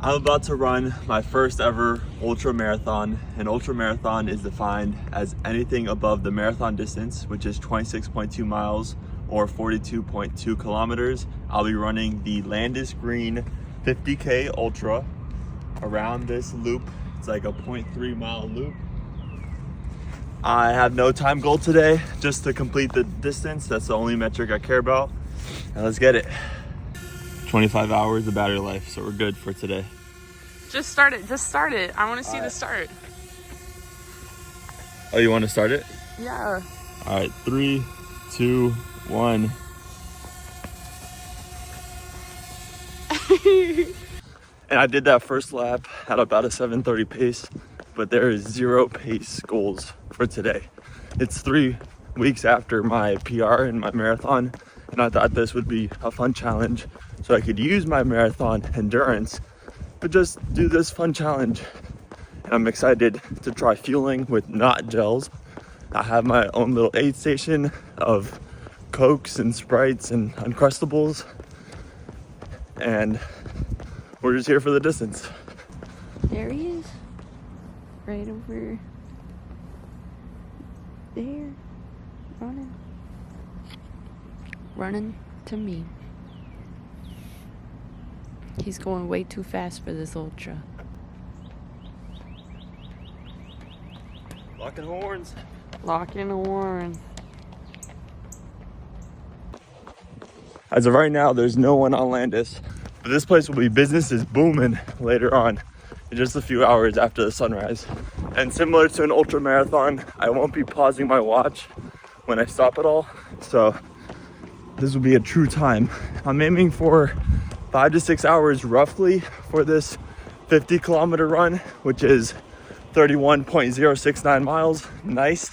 I'm about to run my first ever ultra marathon. An ultra marathon is defined as anything above the marathon distance, which is 26.2 miles or 42.2 kilometers. I'll be running the Landis Green 50K Ultra around this loop. It's like a 0.3 mile loop. I have no time goal today, just to complete the distance. That's the only metric I care about. And let's get it. 25 hours of battery life, so we're good for today. Just start it. I want to see the start. Oh, you want to start it? Yeah. All right, 3, 2, 1. And I did that first lap at about a 7:30 pace, but there is 0 pace goals for today. It's 3 weeks after my PR in my marathon, and I thought this would be a fun challenge so I could use my marathon endurance, but just do this fun challenge. And I'm excited to try fueling with not gels. I have my own little aid station of Cokes and Sprites and Uncrustables, and we're just here for the distance. There he is. Right over there. Running to me. He's going way too fast for this ultra. Locking horns. Locking the horn. As of right now, there's no one on Landis, but this place will be business is booming later on, in just a few hours after the sunrise. And similar to an ultra marathon, I won't be pausing my watch when I stop at all, so this will be a true time. I'm aiming for 5 to 6 hours roughly for this 50-kilometer run, which is 31.069 miles. Nice.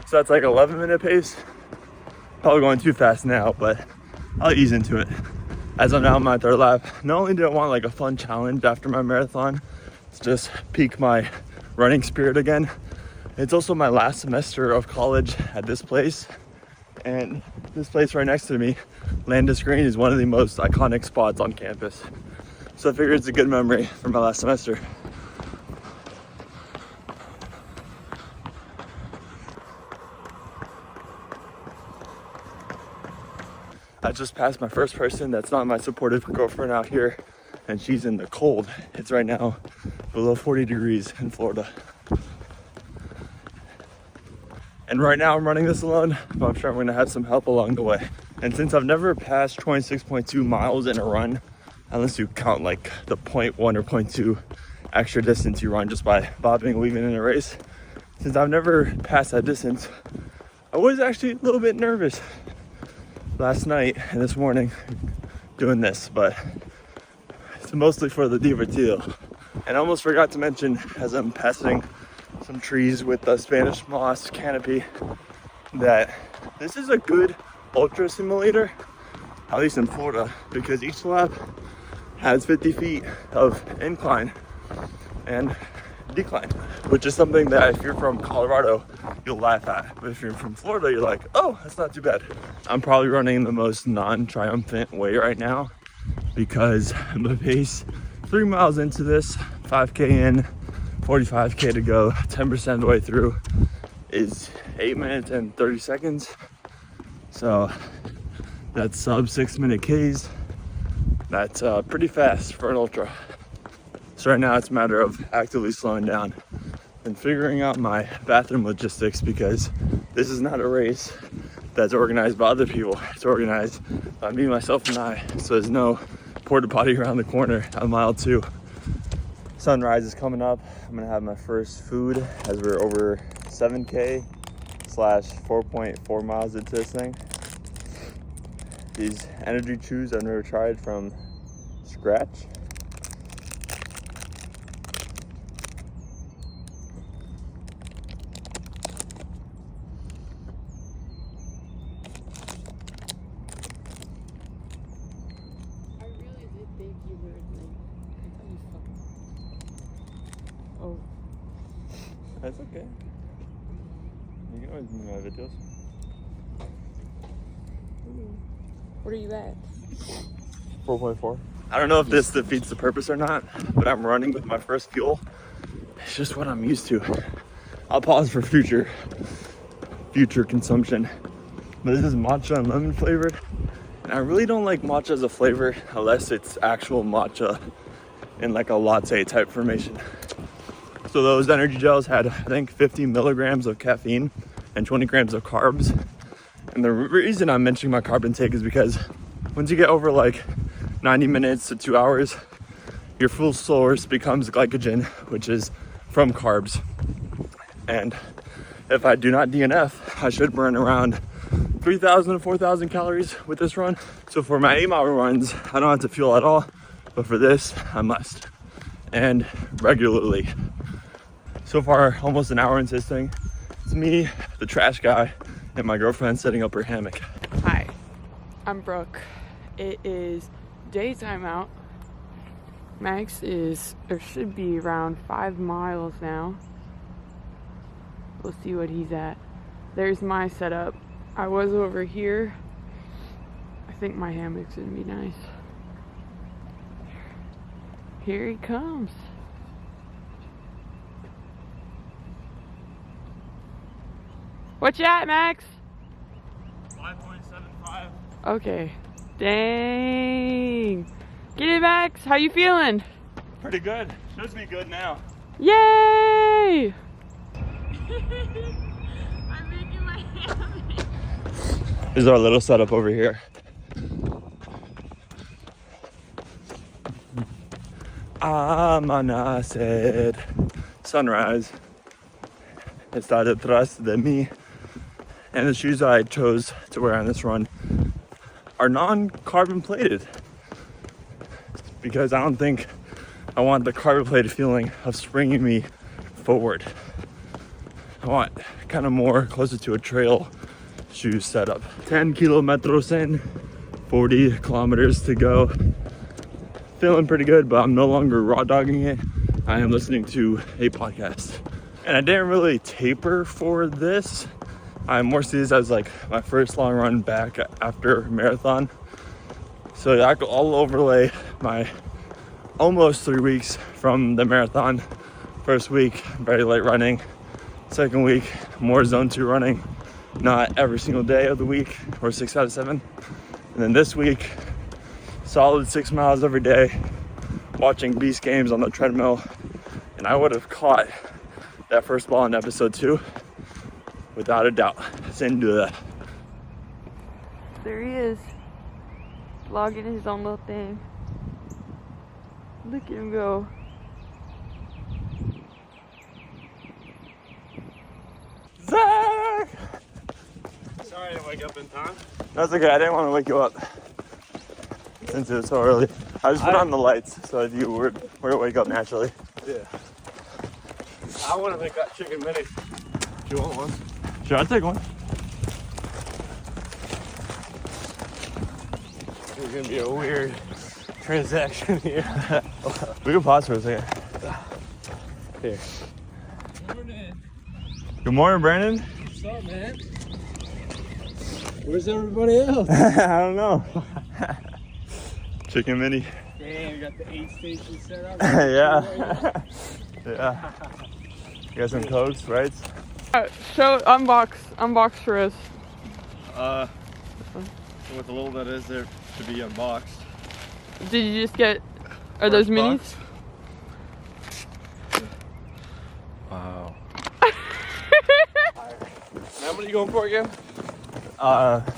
So that's like 11-minute pace. Probably going too fast now, but I'll ease into it. As I'm now on my third lap, not only did I want like a fun challenge after my marathon to just pique my running spirit again, it's also my last semester of college at this place. And this place right next to me, Landis Green, is one of the most iconic spots on campus. So I figure it's a good memory from my last semester. I just passed my first person that's not my supportive girlfriend out here, and she's in the cold. It's right now below 40 degrees in Florida. And right now I'm running this alone, but I'm sure I'm gonna have some help along the way. And since I've never passed 26.2 miles in a run, unless you count like the 0.1 or 0.2 extra distance you run just by bobbing and weaving in a race, since I've never passed that distance, I was actually a little bit nervous last night and this morning doing this, but it's mostly for the divertido. And I almost forgot to mention, as I'm passing some trees with the Spanish moss canopy, that this is a good ultra simulator, at least in Florida, because each lap has 50 feet of incline and decline, which is something that if you're from Colorado, you'll laugh at. But if you're from Florida, you're like, oh, that's not too bad. I'm probably running the most non-triumphant way right now because the pace 3 miles into this, 5K in, 45K to go, 10% of the way through, is 8 minutes and 30 seconds. So that's sub 6-minute Ks. That's pretty fast for an ultra. So right now it's a matter of actively slowing down and figuring out my bathroom logistics, because this is not a race that's organized by other people. It's organized by me, myself, and I. So there's no porta potty around the corner at mile 2. Sunrise is coming up. I'm gonna have my first food as we're over 7K / 4.4 miles into this thing. These energy chews I've never tried from scratch. I really did think you were like, I thought you fucking. Oh. That's okay. You can always move my videos. What are you at? 4.4. I don't know if this defeats the purpose or not, but I'm running with my first fuel. It's just what I'm used to. I'll pause for future consumption. But this is matcha and lemon flavored. And I really don't like matcha as a flavor unless it's actual matcha in like a latte type formation. So those energy gels had, I think, 50 milligrams of caffeine and 20 grams of carbs. And the reason I'm mentioning my carb intake is because once you get over like 90 minutes to 2 hours, your full source becomes glycogen, which is from carbs. And if I do not DNF, I should burn around 3,000 to 4,000 calories with this run. So for my 8-mile runs, I don't have to fuel at all, but for this, I must, and regularly. So far, almost an hour into this thing. It's me, the trash guy, and my girlfriend setting up her hammock. Hi, I'm Brooke. It is daytime out. Max is, or should be, around 5 miles now. We'll see what he's at. There's my setup. I was over here. I think my hammock's gonna be nice. Here he comes. What you at, Max? 5.75. Okay. Dang. Get it, Max. How you feeling? Pretty good. Should be good now. Yay! I'm making my hammock. This is our little setup over here. Amaneced. Sunrise. Está detrás de mí. And the shoes I chose to wear on this run are non-carbon plated because I don't think I want the carbon plated feeling of springing me forward. I want kind of more closer to a trail shoe setup. 10 kilometros in, 40 kilometers to go. Feeling pretty good, but I'm no longer raw dogging it. I am listening to a podcast. And I didn't really taper for this. I more see this as like my first long run back after marathon. So I'll overlay my almost 3 weeks from the marathon. First week, very light running. Second week, more zone 2 running. Not every single day of the week, or 6 out of 7. And then this week, solid 6 miles every day, watching Beast games on the treadmill. And I would have caught that first ball in episode 2. Without a doubt. Sin duda. There he is. Vlogging his own little thing. Look at him go. Zach! Sorry to wake up in time. That's okay. I didn't want to wake you up since it was so early. I just put on the lights so that you were to wake up naturally. Yeah. I want to make that chicken mini. Do you want one? Sure, I'll take one. It's gonna be a weird transaction here. We can pause for a second. Here. Good morning, Brandon. What's up, man? Where's everybody else? I don't know. Chicken mini. Damn, you got the 8 station set up. Yeah. Yeah. You got some Cokes, right? Show, unbox for us. With a little that is there to be unboxed. Did you just get, are those minis? Box. Wow. How many are you going for again?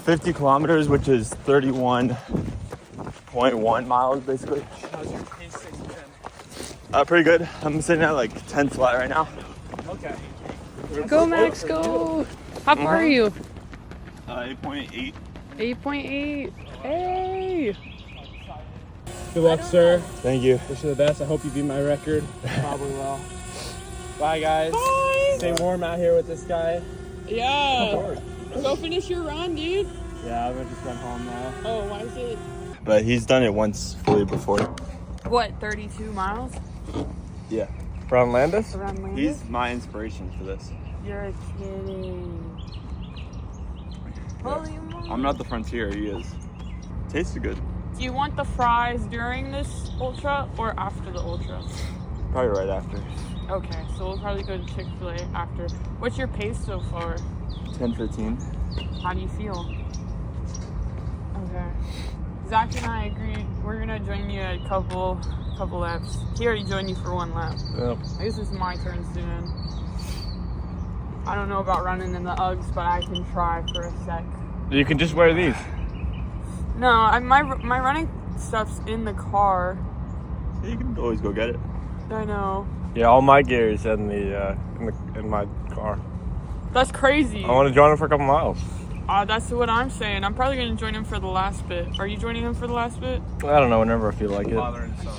50 kilometers, which is 31.1 miles, basically. How's your pace 6 10? Pretty good. I'm sitting at like 10 flat right now. Okay. Go, Max, go. How far are you? 8.8. 8.8. Hey. Good luck, sir. Thank you. Wish you the best. I hope you beat my record. Probably will. Bye, guys. Bye. Stay warm out here with this guy. Yeah. Go finish your run, dude. Yeah, I'm gonna just run home now. Oh, why is it? But he's done it once fully before. What, 32 miles? Yeah. From Landis? Around Landis? He's my inspiration for this. You're kidding. Holy moly. I'm not the frontier, he is. Tasted good. Do you want the fries during this ultra or after the ultra? Probably right after. Okay, so we'll probably go to Chick-fil-A after. What's your pace so far? 10:15. How do you feel? Okay. Zach and I agreed we're gonna join you at a couple laps. He already joined you for 1 lap. Yep. I guess it's my turn soon. I don't know about running in the Uggs, but I can try for a sec. You can just wear these. No, my running stuff's in the car. You can always go get it. I know. Yeah, all my gear is in my car. That's crazy. I want to join him for a couple miles. That's what I'm saying. I'm probably gonna join him for the last bit. Are you joining him for the last bit? I don't know. Whenever I feel like it. Father and son.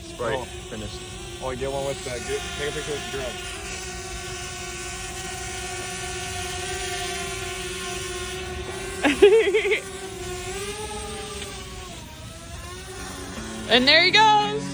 Sprite finished. Oh, get one with that. Take a picture with the girl. And there he goes.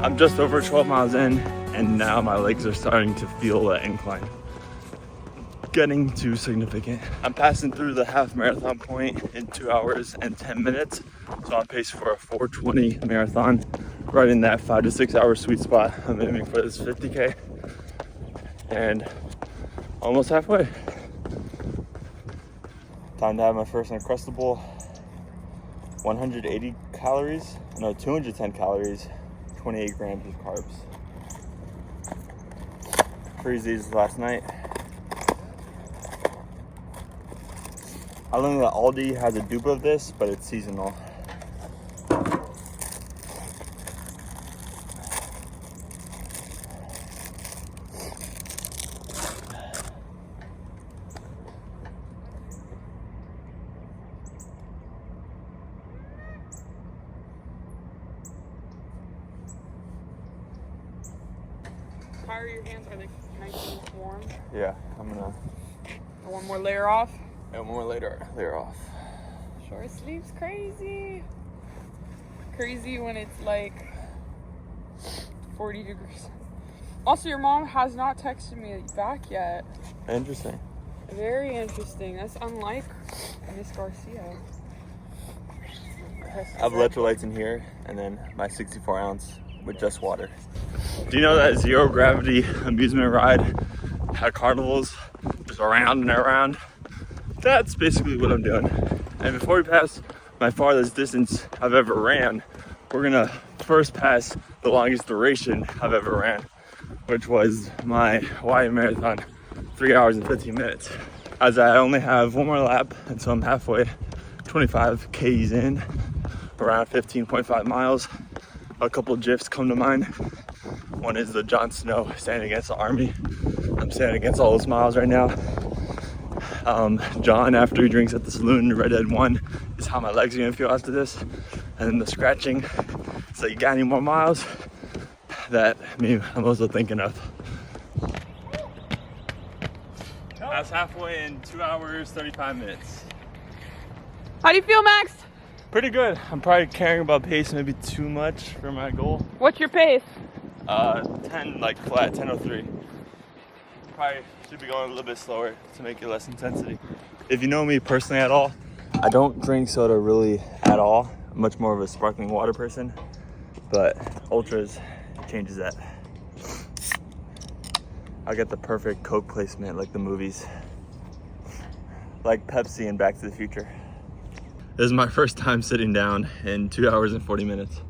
I'm just over 12 miles in, and now my legs are starting to feel that incline. Getting too significant. I'm passing through the half marathon point in 2 hours and 10 minutes. So I'm paced for a 4:20 marathon, right in that 5 to 6 hour sweet spot I'm aiming for this 50K. And almost halfway. Time to have my first Uncrustable. 180 calories, no, 210 calories, 28 grams of carbs. Freeze these last night. I learned that Aldi has a dupe of this, but it's seasonal. How are your hands? Are they nice and warm? Yeah, I'm gonna. One more layer off. And more later, they're off. Short sleeves crazy. Crazy when it's like 40 degrees. Also, your mom has not texted me back yet. Interesting. Very interesting. That's unlike Miss Garcia. I have electrolytes in here, and then my 64 ounce with just water. Do you know that zero gravity amusement ride at carnivals, just around and around? That's basically what I'm doing. And before we pass my farthest distance I've ever ran, we're gonna first pass the longest duration I've ever ran, which was my Hawaii Marathon, 3 hours and 15 minutes. As I only have one more lap, and so I'm halfway, 25 Ks in, around 15.5 miles. A couple GIFs come to mind. One is the Jon Snow standing against the army. I'm standing against all those miles right now. John, after he drinks at the saloon, Red Dead 1, is how my legs are gonna feel after this. And then the scratching, it's like, you got any more miles? That I'm also thinking of. I was halfway in 2 hours, 35 minutes. How do you feel, Max? Pretty good. I'm probably caring about pace maybe too much for my goal. What's your pace? 10, like flat, 10:03. Probably should be going a little bit slower to make it less intensity. If you know me personally at all, I don't drink soda really at all. I'm much more of a sparkling water person, but ultras changes that. I'll get the perfect Coke placement like the movies. like Pepsi and Back to the Future. This is my first time sitting down in 2 hours and 40 minutes.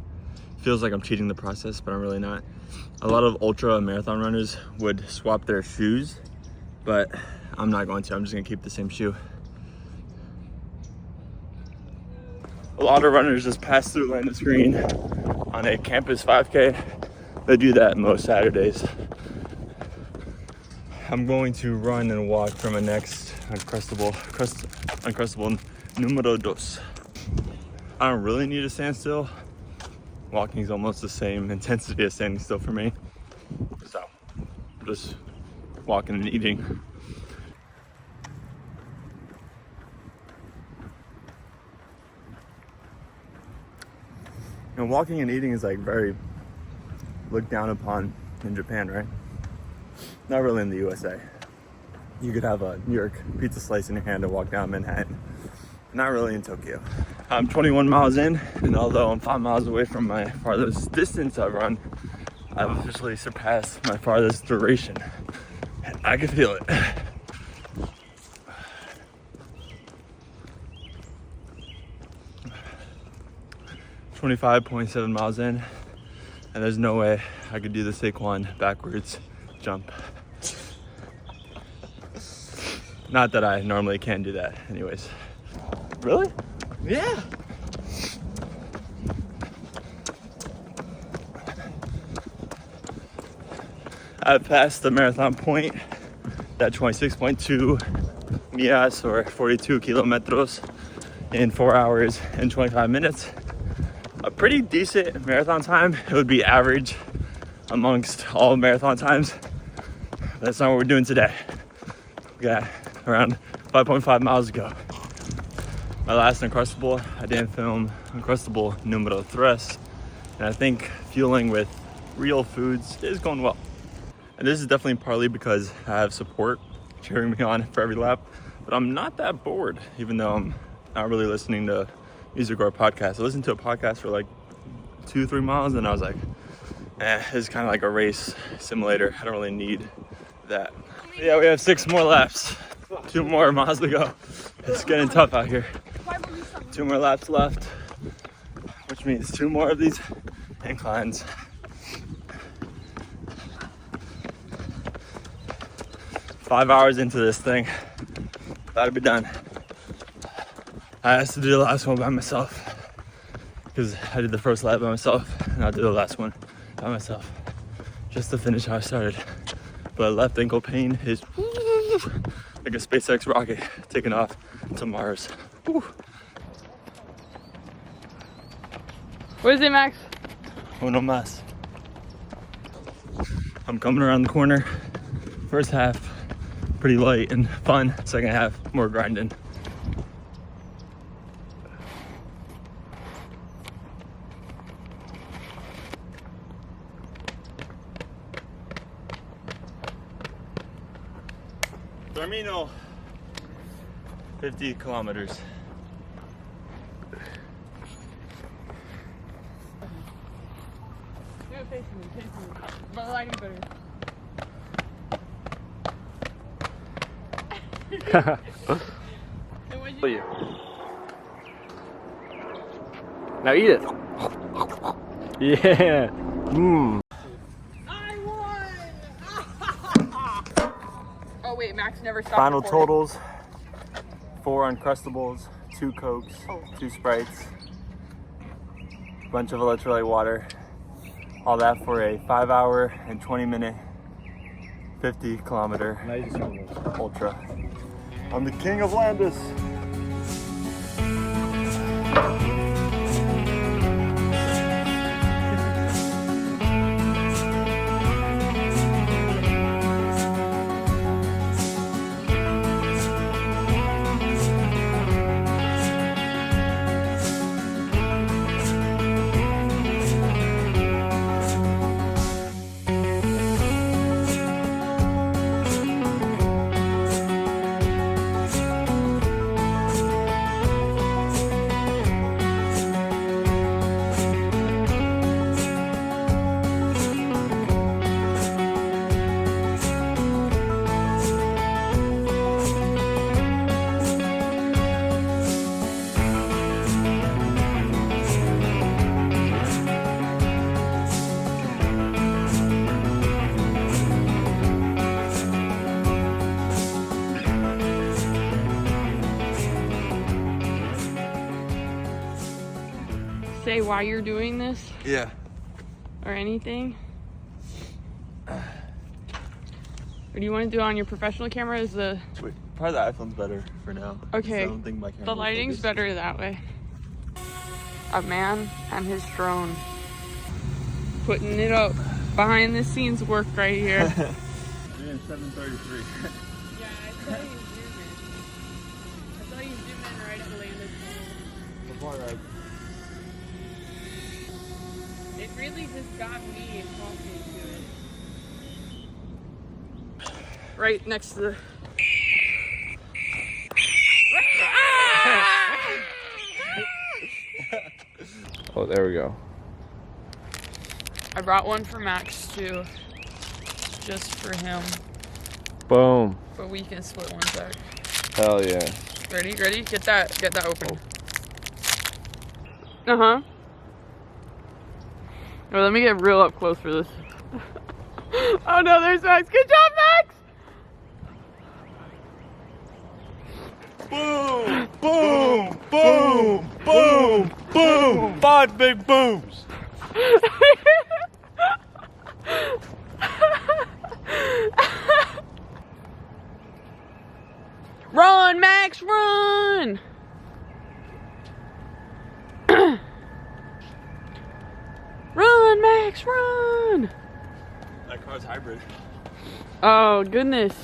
Feels like I'm cheating the process, but I'm really not. A lot of ultra marathon runners would swap their shoes, but I'm not going to. I'm just gonna keep the same shoe. A lot of runners just pass through Landis Green on a campus 5K. They do that most Saturdays. I'm going to run and walk from my next uncrustable numero dos. I don't really need a standstill. Walking is almost the same intensity as standing still for me. So, just walking and eating. You know, walking and eating is like very looked down upon in Japan, right? Not really in the USA. You could have a New York pizza slice in your hand and walk down Manhattan. Not really in Tokyo. I'm 21 miles in, and although I'm 5 miles away from my farthest distance I've run, I've officially surpassed my farthest duration. And I can feel it. .7 miles in, and there's no way I could do the Saquon backwards jump. Not that I normally can do that anyways. Really? Yeah. I've passed the marathon point, that 26.2 millas or 42 kilometros in 4 hours and 25 minutes. A pretty decent marathon time. It would be average amongst all marathon times. That's not what we're doing today. We got around 5.5 miles ago. My last Uncrustable, I didn't film Uncrustable numero tres, and I think fueling with real foods is going well. And this is definitely partly because I have support cheering me on for every lap, but I'm not that bored, even though I'm not really listening to music or a podcast. I listened to a podcast for like 2-3 miles, and I was like, this is kind of like a race simulator. I don't really need that. Yeah, we have 6 more laps. 2 more miles to go. It's getting tough out here. 2 more laps left, which means 2 more of these inclines. Five hours into this thing, about to be done. I asked to do the last one by myself because I did the first lap by myself, and I'll do the last one by myself just to finish how I started. But left ankle pain is like a SpaceX rocket taking off to Mars. Woo. What is it, Max? Uno más. I'm coming around the corner. First half, pretty light and fun. Second half, more grinding. Termino. 50 kilometers. Face me. My lighting better. Now eat it. Yeah. Mmm. I won! Oh wait, Max never stopped. Final recording. totals: 4 Uncrustables, 2 Cokes, 2 Sprites, bunch of electrolyte water. All that for a 5 hour and 20 minute, 50 kilometer ultra. I'm the king of Landis. say why you're doing this Yeah. or anything? Or do you want to do it on your professional camera? Is the Wait, probably the iPhone's better for now. okay? I don't think my camera The will lighting's focus. better that way. A man and his drone putting it up. Behind the scenes work right here. Yeah, 7:33. Yeah, I saw you zoom in. I saw you zoom in right at Landis Green. It really just got me talking to it. Right next to the. Oh, there we go. I brought one for Max too, just for him, Boom. but we can split one sec. Hell yeah. Ready? Ready? Get that open. Uh-huh. Well, let me get real up close for this. Oh no, there's Max. Good job, Max! Boom! Boom! Boom! Boom! Boom! 5 big booms! Run, Max, run! Run, Max, run! That car's hybrid. Oh, goodness.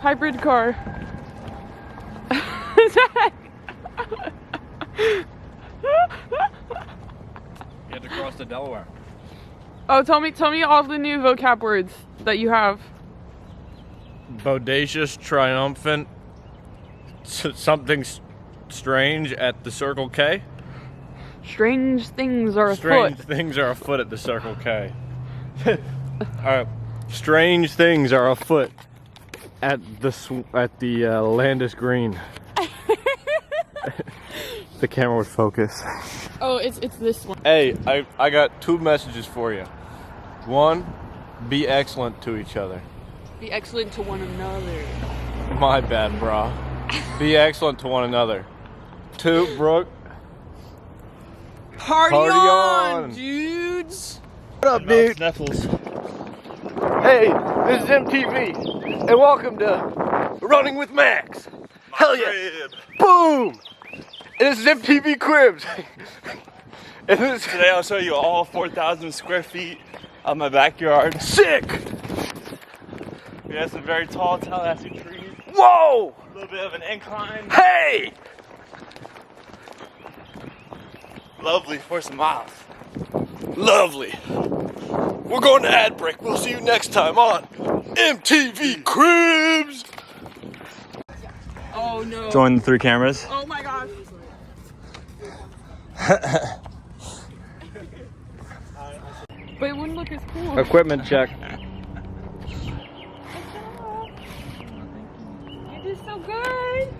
Hybrid car. You had to cross the Delaware. Oh, tell me all the new vocab words that you have. Bodacious, triumphant, something strange at the Circle K. Strange things are Strange afoot. things are afoot at the Circle K. Strange things are afoot at the Landis Green. The camera would focus. Oh, it's this one. Hey, I got 2 messages for you. 1, be excellent to each other. Be excellent to one another. My bad, bro. Be excellent to one another. 2, Brooke. Party on, dudes! What up, dude? Snuffles. Hey, this is MTV, and welcome to Running with Max. Hell yeah! Boom! And this is MTV Cribs. And this Today I'll show you all 4,000 square feet of my backyard. sick. We have some very tall Tallahassee trees. Whoa! A little bit of an incline. Hey! Lovely for some miles. Lovely. We're going to ad break. We'll see you next time on MTV Cribs. Oh no. Join the 3 cameras. Oh my gosh. But it wouldn't look as cool. Equipment check. You did so good.